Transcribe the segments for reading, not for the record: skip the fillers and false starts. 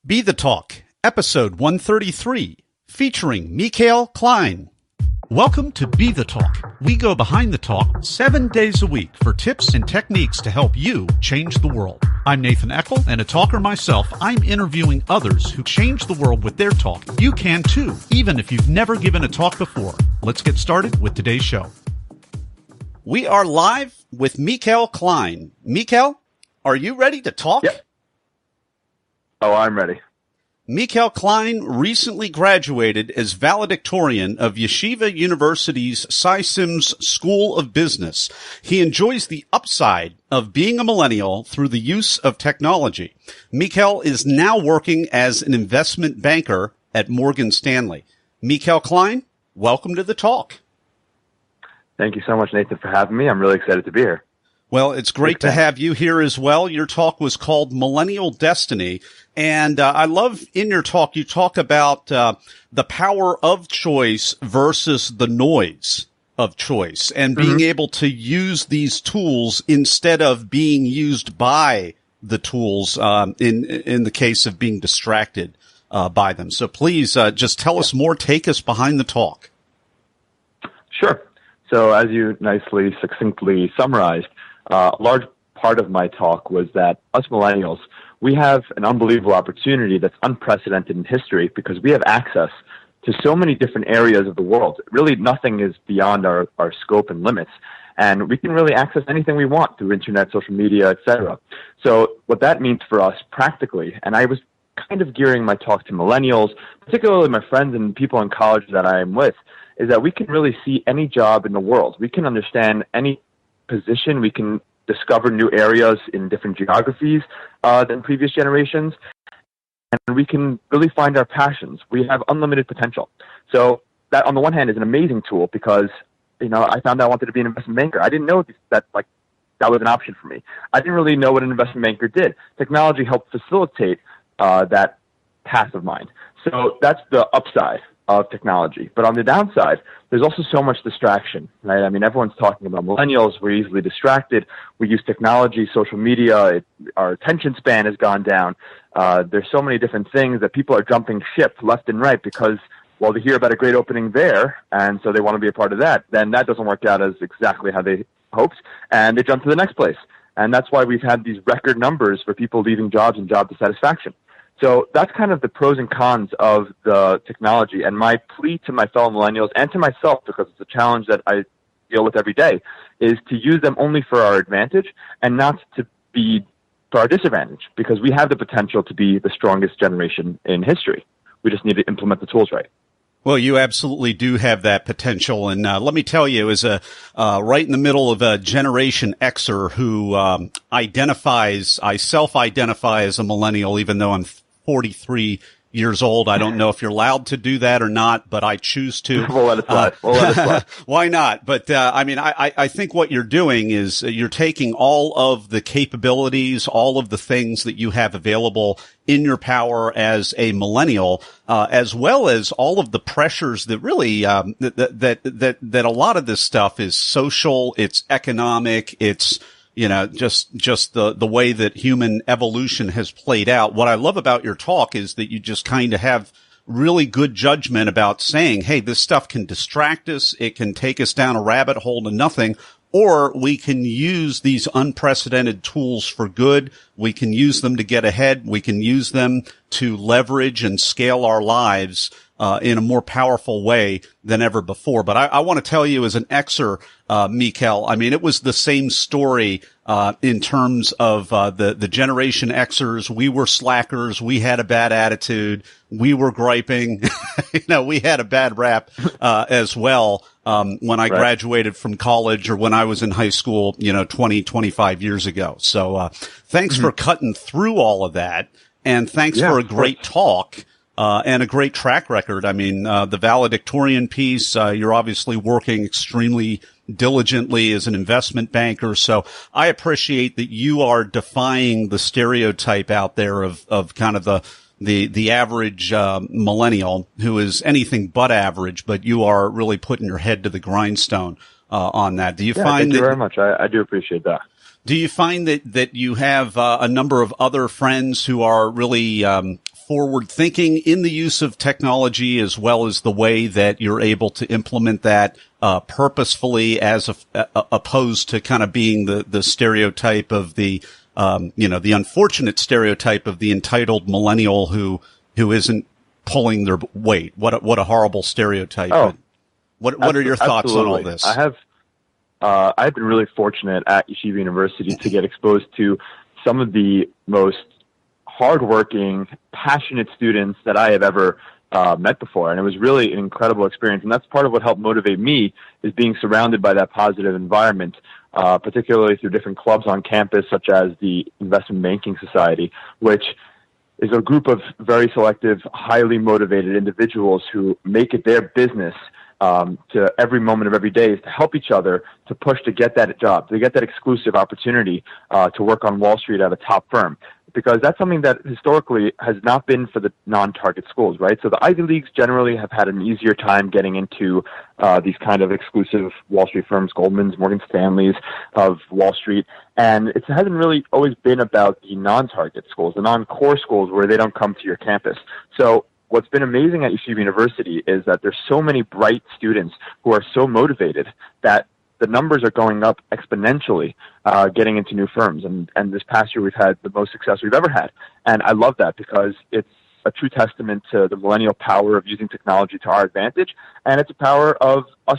Be the Talk, episode 133, featuring Klein. Welcome to Be the Talk. We go behind the talk 7 days a week for tips and techniques to help you change the world. I'm Nathan Eckel, and a talker myself. I'm interviewing others who change the world with their talk. You can too, even if you've never given a talk before. Let's get started with today's show. We are live with Klein. Are you ready to talk? Yep. Oh, I'm ready. Klein recently graduated as valedictorian of Yeshiva University's Syms School of Business. He enjoys the upside of being a millennial through the use of technology. Is now working as an investment banker at Morgan Stanley. Klein, welcome to the talk. Thank you so much, Nathan, for having me. I'm really excited to be here. Well, it's great to have you here as well. Your talk was called Millennial Destiny. And I love in your talk, you talk about the power of choice versus the noise of choice and being able to use these tools instead of being used by the tools in the case of being distracted by them. So please just tell us more. Take us behind the talk. Sure. So as you nicely, succinctly summarized, a large part of my talk was that us millennials, we have an unbelievable opportunity that's unprecedented in history because we have access to so many different areas of the world. Really, nothing is beyond our scope and limits. And we can really access anything we want through internet, social media, etc. So what that means for us practically, and I was kind of gearing my talk to millennials, particularly my friends and people in college that I am with, is that we can really see any job in the world. We can understand any position. We can discover new areas in different geographies than previous generations, and we can really find our passions. We have unlimited potential. So that, on the one hand, is an amazing tool because, I found out I wanted to be an investment banker. I didn't know that was an option for me. I didn't really know what an investment banker did. Technology helped facilitate that path of mine. So that's the upside of technology. But on the downside, there's also so much distraction, right? I mean, everyone's talking about millennials. We're easily distracted. We use technology, social media. Our attention span has gone down. There's so many different things that people are jumping ship left and right because, well, they hear about a great opening there, and so they want to be a part of that. Then that doesn't work out as exactly how they hoped, and they jump to the next place. And that's why we've had these record numbers for people leaving jobs and job dissatisfaction. So that's kind of the pros and cons of the technology. And my plea to my fellow millennials and to myself, because it's a challenge that I deal with every day, is to use them only for our advantage and not to be for our disadvantage, because we have the potential to be the strongest generation in history. We just need to implement the tools right. Well, you absolutely do have that potential. And let me tell you, as a right in the middle of a Generation Xer who I self-identify as a millennial, even though I'm 43 years old. I don't know if you're allowed to do that or not, but I choose to. We'll let it slide. Why not? But I think what you're doing is you're taking all of the capabilities, all of the things that you have available in your power as a millennial, as well as all of the pressures that really that a lot of this stuff is social, it's economic, it's just the way that human evolution has played out. What I love about your talk is that you just kind of have really good judgment about saying, hey, this stuff can distract us. It can take us down a rabbit hole to nothing, or we can use these unprecedented tools for good. We can use them to get ahead. We can use them to leverage and scale our lives in a more powerful way than ever before. But I want to tell you, as an Xer, I mean, it was the same story in terms of the Generation Xers. We were slackers. We had a bad attitude. We were griping. We had a bad rap as well when I graduated from college or when I was in high school, 20, 25 years ago. So thanks for cutting through all of that. And thanks for a great talk. And a great track record. I mean, the valedictorian piece, you're obviously working extremely diligently as an investment banker. So I appreciate that you are defying the stereotype out there of kind of the average, millennial who is anything but average, but you are really putting your head to the grindstone, on that. Do you find thank you very much. I do appreciate that. Do you find that you have, a number of other friends who are really, forward thinking in the use of technology, as well as the way that you're able to implement that purposefully, as opposed to kind of being the stereotype of the the unfortunate stereotype of the entitled millennial who isn't pulling their weight. What a horrible stereotype. Oh, what are your thoughts absolutely. on all this? I've been really fortunate at Yeshiva University to get exposed to some of the most hardworking, passionate students that I have ever met before. And it was really an incredible experience. And that's part of what helped motivate me, is being surrounded by that positive environment, particularly through different clubs on campus, such as the Investment Banking Society, which is a group of very selective, highly motivated individuals who make it their business to every moment of every day is to help each other to push to get that job, to get that exclusive opportunity to work on Wall Street at a top firm. Because that's something that historically has not been for the non-target schools, right? So the Ivy Leagues generally have had an easier time getting into these kind of exclusive Wall Street firms, Goldman's, Morgan Stanley's of Wall Street. And it hasn't really always been about the non-target schools, the non-core schools where they don't come to your campus. So what's been amazing at Yeshiva University is that there's so many bright students who are so motivated that the numbers are going up exponentially, getting into new firms. And this past year, we've had the most success we've ever had. And I love that because it's a true testament to the millennial power of using technology to our advantage. And it's a power of us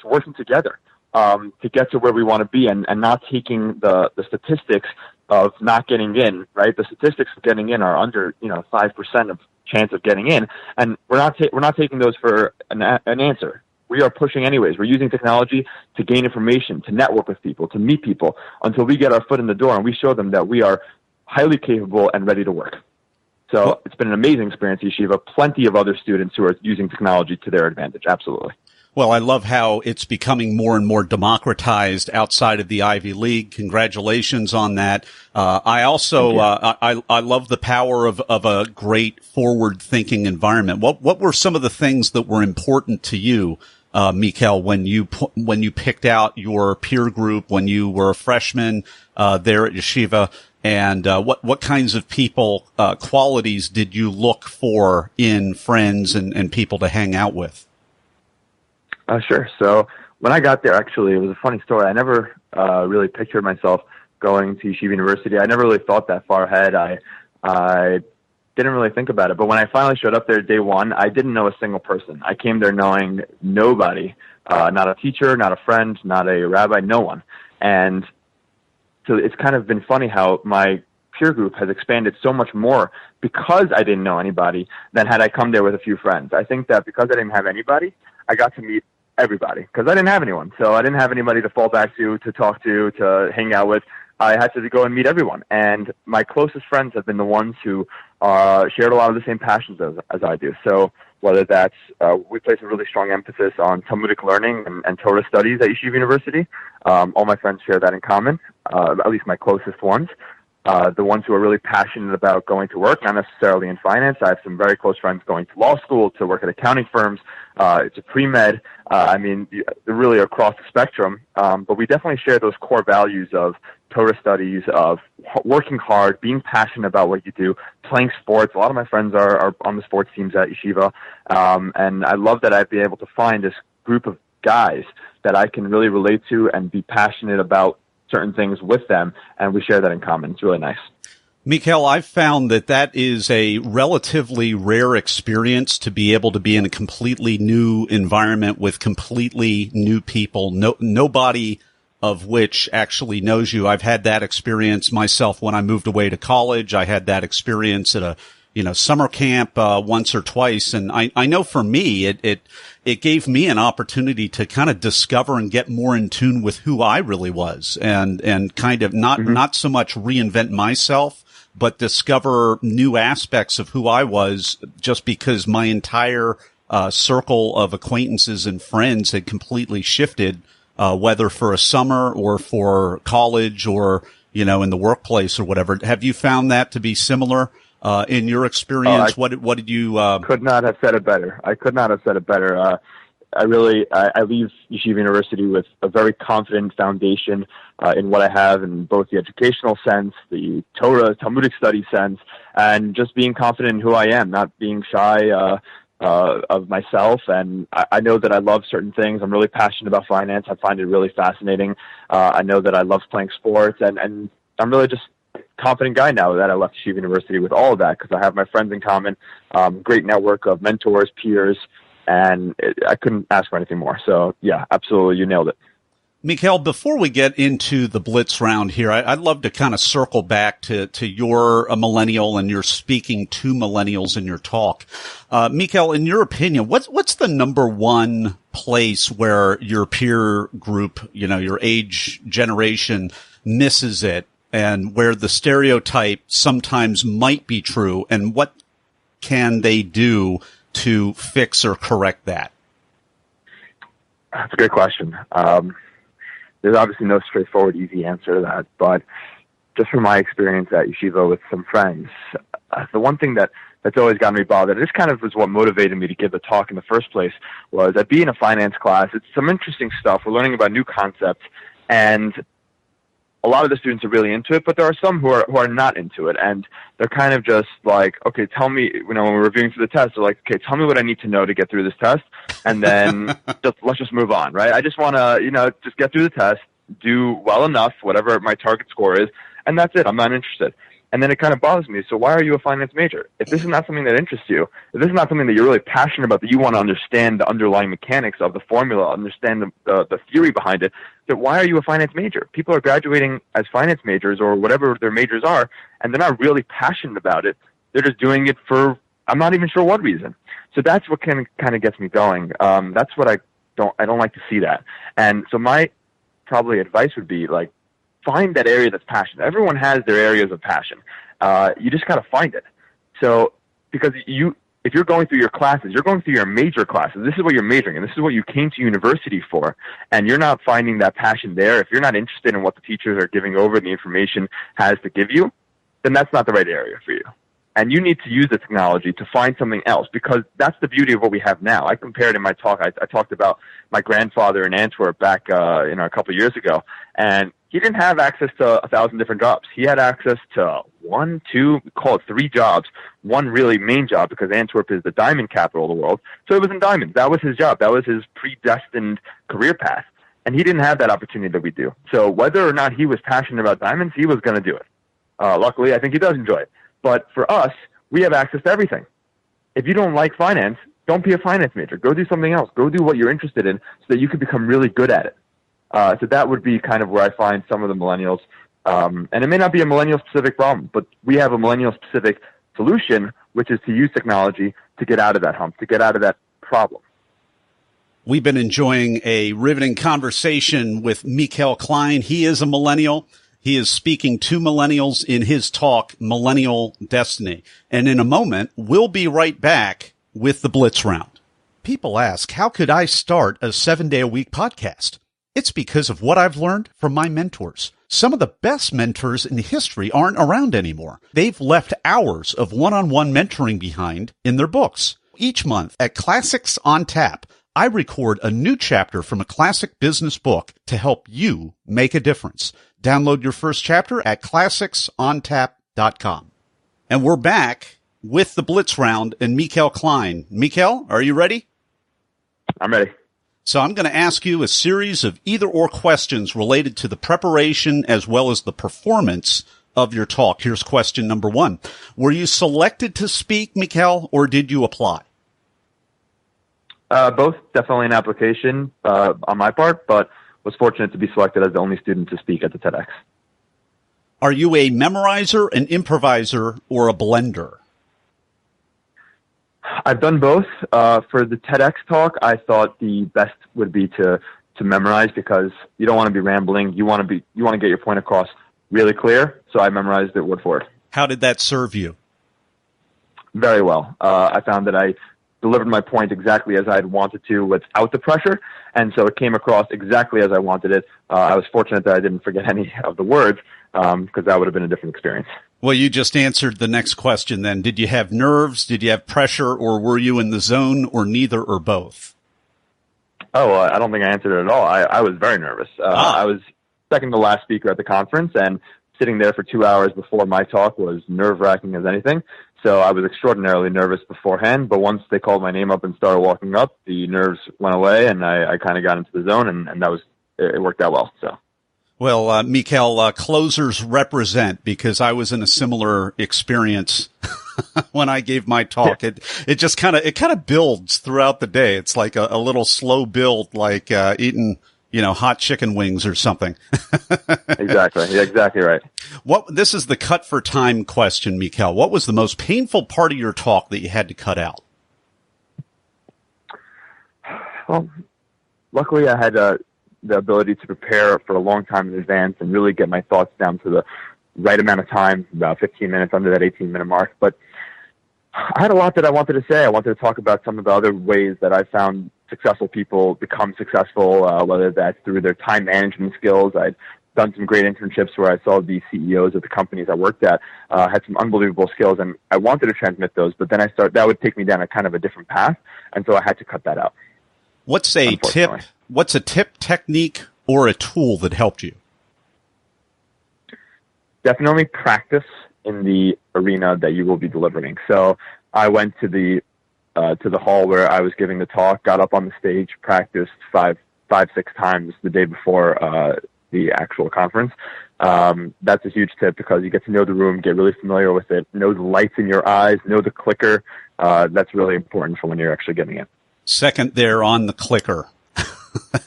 working together to get to where we want to be, and not taking the statistics of not getting in, right? The statistics of getting in are under 5% of chance of getting in, and we're not taking those for an answer. We are pushing anyways. We're using technology to gain information, to network with people, to meet people, until we get our foot in the door and we show them that we are highly capable and ready to work. So it's been an amazing experience at Yeshiva. Plenty of other students who are using technology to their advantage. Absolutely. Well, I love how it's becoming more and more democratized outside of the Ivy League. Congratulations on that. I also, I love the power of a great forward thinking environment. What were some of the things that were important to you, Eckel, when you picked out your peer group, when you were a freshman, there at Yeshiva? And, what kinds of people, qualities did you look for in friends and people to hang out with? Sure. So when I got there, actually, it was a funny story. I never really pictured myself going to Yeshiva University. I never really thought that far ahead. I didn't really think about it. But when I finally showed up there day one, I didn't know a single person. I came there knowing nobody, not a teacher, not a friend, not a rabbi, no one. And so it's kind of been funny how my peer group has expanded so much more because I didn't know anybody than had I come there with a few friends. I think that because I didn't have anybody, I got to meet everybody because I didn't have anyone. So I didn't have anybody to fall back to talk to hang out with. I had to go and meet everyone. And my closest friends have been the ones who shared a lot of the same passions as I do. So whether that's, we place a really strong emphasis on Talmudic learning and Torah studies at Yeshiva University. All my friends share that in common, at least my closest ones. The ones who are really passionate about going to work, not necessarily in finance. I have some very close friends going to law school, to work at accounting firms. It's a pre-med. They're really across the spectrum. But we definitely share those core values of Torah studies, of working hard, being passionate about what you do, playing sports. A lot of my friends are on the sports teams at Yeshiva. And I love that I've been able to find this group of guys that I can really relate to and be passionate about certain things with them, and we share that in common. It's really nice. Eckel, I've found that is a relatively rare experience, to be able to be in a completely new environment with completely new people, nobody of which actually knows you. I've had that experience myself when I moved away to college. I had that experience at a summer camp once or twice, and I know for me it gave me an opportunity to kind of discover and get more in tune with who I really was, and kind of not so much reinvent myself, but discover new aspects of who I was, just because my entire circle of acquaintances and friends had completely shifted, whether for a summer or for college or in the workplace or whatever. Have you found that to be similar? In your experience, what did you? Could not have said it better. I could not have said it better. I leave Yeshiva University with a very confident foundation in what I have in both the educational sense, the Torah, Talmudic study sense, and just being confident in who I am, not being shy of myself. And I know that I love certain things. I'm really passionate about finance. I find it really fascinating. I know that I love playing sports, and I'm really just confident guy now that I left Yeshiva University with all of that, because I have my friends in common, great network of mentors, peers, and I couldn't ask for anything more. So yeah, absolutely, you nailed it. Eckel, before we get into the Blitz round here, I'd love to kind of circle back to you're a millennial and you're speaking to millennials in your talk. Eckel, in your opinion, what's the number one place where your peer group, your age generation misses it, and where the stereotype sometimes might be true, and what can they do to fix or correct that? That's a great question. There's obviously no straightforward, easy answer to that, but just from my experience at Yeshiva with some friends, the one thing that's always gotten me bothered, this kind of was what motivated me to give the talk in the first place, was that being a finance class, it's some interesting stuff. We're learning about new concepts, and a lot of the students are really into it, but there are some who are not into it, and they're kind of just like, okay, tell me, when we're reviewing for the test, they're like, okay, tell me what I need to know to get through this test, and then let's just move on, right? I just want to, just get through the test, do well enough, whatever my target score is, and that's it. I'm not interested. And then it kind of bothers me. So why are you a finance major? If this is not something that interests you, if this is not something that you're really passionate about, that you want to understand the underlying mechanics of the formula, understand the theory behind it, then why are you a finance major? People are graduating as finance majors or whatever their majors are, and they're not really passionate about it. They're just doing it for, I'm not even sure what reason. So that's what kind of gets me going. That's what I don't like to see that. And so my probably advice would be, like, find that area that's passionate. Everyone has their areas of passion. You just got to find it. So, because if you're going through your classes, you're going through your major classes. This is what you're majoring in. This is what you came to university for. And you're not finding that passion there. If you're not interested in what the teachers are giving over and the information has to give you, then that's not the right area for you. And you need to use the technology to find something else, because that's the beauty of what we have now. I compared in my talk, I talked about my grandfather in Antwerp back, a couple of years ago, and he didn't have access to 1,000 different jobs. He had access to 1, 2, call it 3 jobs, one really main job, because Antwerp is the diamond capital of the world. So it was in diamonds. That was his job. That was his predestined career path. And he didn't have that opportunity that we do. So whether or not he was passionate about diamonds, he was going to do it. Luckily, I think he does enjoy it. But for us, we have access to everything. If you don't like finance, don't be a finance major. Go do something else. Go do what you're interested in so that you can become really good at it. So that would be kind of where I find some of the millennials. And it may not be a millennial-specific problem, but we have a millennial-specific solution, which is to use technology to get out of that hump, to get out of that problem. We've been enjoying a riveting conversation with Klein. He is a millennial. He is speaking to millennials in his talk, Millennial Destiny. And in a moment, we'll be right back with the Blitz Round. People ask, how could I start a 7-day-a-week podcast? It's because of what I've learned from my mentors. Some of the best mentors in history aren't around anymore. They've left hours of one-on-one mentoring behind in their books. Each month at Classics on Tap, I record a new chapter from a classic business book to help you make a difference. Download your first chapter at classicsontap.com. And we're back with the Blitz Round and Klein. Eckel, are you ready? I'm ready. So I'm going to ask you a series of either-or questions related to the preparation as well as the performance of your talk. Here's question number 1. Were you selected to speak, Eckel, or did you apply? Both. Definitely an application on my part, but was fortunate to be selected as the only student to speak at the TEDx. Are you a memorizer, an improviser, or a blender? I've done both. For the TEDx talk, I thought the best would be to memorize, because you don't want to be rambling. You want to get your point across really clear. So I memorized it word for word. How did that serve you? Very well. I found that I delivered my point exactly as I had wanted to without the pressure, and so it came across exactly as I wanted it. I was fortunate that I didn't forget any of the words, because that would have been a different experience. Well, you just answered the next question then. Did you have nerves? Did you have pressure? Or were you in the zone, or neither or both? Oh, well, I don't think I answered it at all. I was very nervous. I was second to last speaker at the conference, and sitting there for 2 hours before my talk was nerve-wracking as anything. So I was extraordinarily nervous beforehand, but once they called my name up and started walking up, the nerves went away, and I kind of got into the zone, and that was it worked out well. So. Well, Mikkel, closers represent, because I was in a similar experience when I gave my talk. It just kind of builds throughout the day. It's like a little slow build, like eating, hot chicken wings or something. Exactly. Yeah, exactly right. This is the cut for time question, Mikkel. What was the most painful part of your talk that you had to cut out? Well, luckily I had the ability to prepare for a long time in advance and really get my thoughts down to the right amount of time, about 15 minutes under that 18-minute mark. But I had a lot that I wanted to say. I wanted to talk about some of the other ways that I found successful people become successful, whether that's through their time management skills. I'd done some great internships where I saw the CEOs of the companies I worked at had some unbelievable skills, and I wanted to transmit those, but then that would take me down a kind of a different path, and so I had to cut that out. What's a tip, technique, or a tool that helped you? Definitely practice in the arena that you will be delivering. So I went to the hall where I was giving the talk, got up on the stage, practiced five, 6 times the day before the actual conference. That's a huge tip because you get to know the room, get really familiar with it, know the lights in your eyes, know the clicker. That's really important for when you're actually getting it. Second there on the clicker.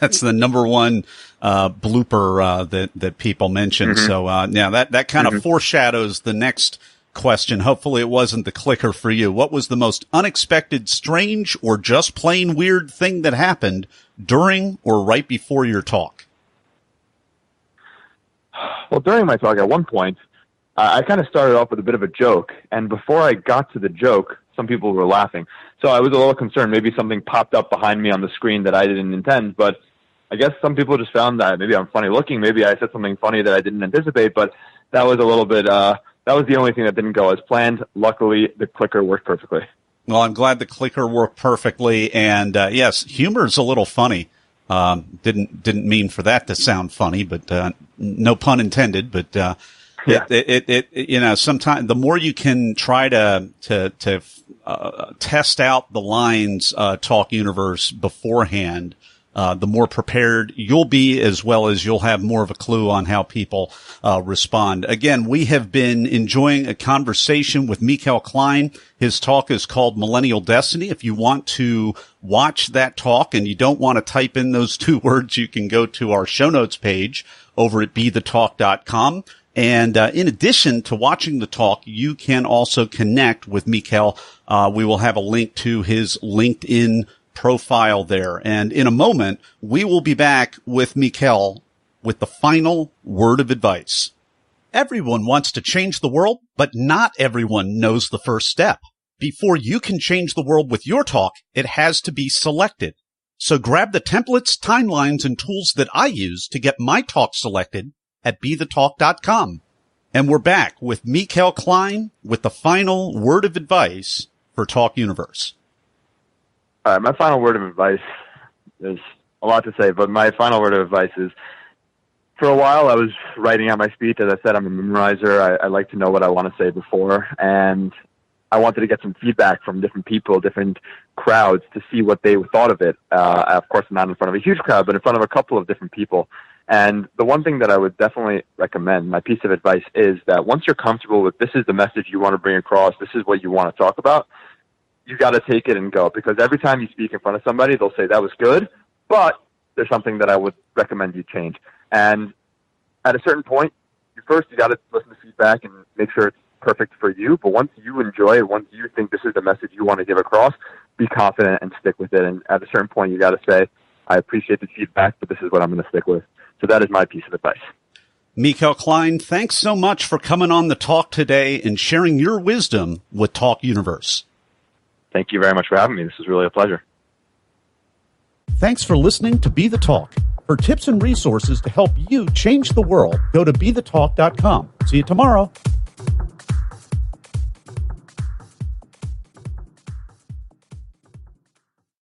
That's the number one blooper that people mention. Mm-hmm. So that kind of foreshadows the next question. Hopefully it wasn't the clicker for you. What was the most unexpected, strange, or just plain weird thing that happened during or right before your talk? Well, during my talk, at one point, I kind of started off with a bit of a joke, and before I got to the joke, some people were laughing. So I was a little concerned. Maybe something popped up behind me on the screen that I didn't intend, but I guess some people just found that maybe I'm funny looking. Maybe I said something funny that I didn't anticipate, but that was a little bit, that was the only thing that didn't go as planned. Luckily, the clicker worked perfectly. Well, I'm glad the clicker worked perfectly. And, yes, humor's a little funny. Didn't mean for that to sound funny, but, no pun intended, but, sometimes the more you can try to test out the lines, Talk Universe beforehand, the more prepared you'll be, as well as you'll have more of a clue on how people respond. Again, we have been enjoying a conversation with Mikkel Klein. His talk is called Millennial Destiny. If you want to watch that talk and you don't want to type in those 2 words, you can go to our show notes page over at BeTheTalk.com. And in addition to watching the talk, you can also connect with Mikkel. We will have a link to his LinkedIn profile there. And in a moment, we will be back with Mikkel with the final word of advice. Everyone wants to change the world, but not everyone knows the first step. Before you can change the world with your talk, it has to be selected. So grab the templates, timelines, and tools that I use to get my talk selected at BeTheTalk.com. And we're back with Mikkel Klein with the final word of advice for Talk Universe. All right, my final word of advice, there's a lot to say, but my final word of advice is, for a while I was writing out my speech. As I said, I'm a memorizer. I like to know what I want to say before, and I wanted to get some feedback from different people, different crowds, to see what they thought of it. Of course, not in front of a huge crowd, but in front of a couple of different people. And the one thing that I would definitely recommend, my piece of advice, is that once you're comfortable with this is the message you want to bring across, this is what you want to talk about, you got to take it and go. Because every time you speak in front of somebody, they'll say, that was good, but there's something that I would recommend you change. And at a certain point, you got to listen to feedback and make sure it's perfect for you. But once you enjoy it, once you think this is the message you want to give across, be confident and stick with it. And at a certain point, you got to say, I appreciate the feedback, but this is what I'm going to stick with. So that is my piece of advice. Mikkel Klein, thanks so much for coming on the talk today and sharing your wisdom with Talk Universe. Thank you very much for having me. This was really a pleasure. Thanks for listening to Be The Talk. For tips and resources to help you change the world, go to BeTheTalk.com. See you tomorrow.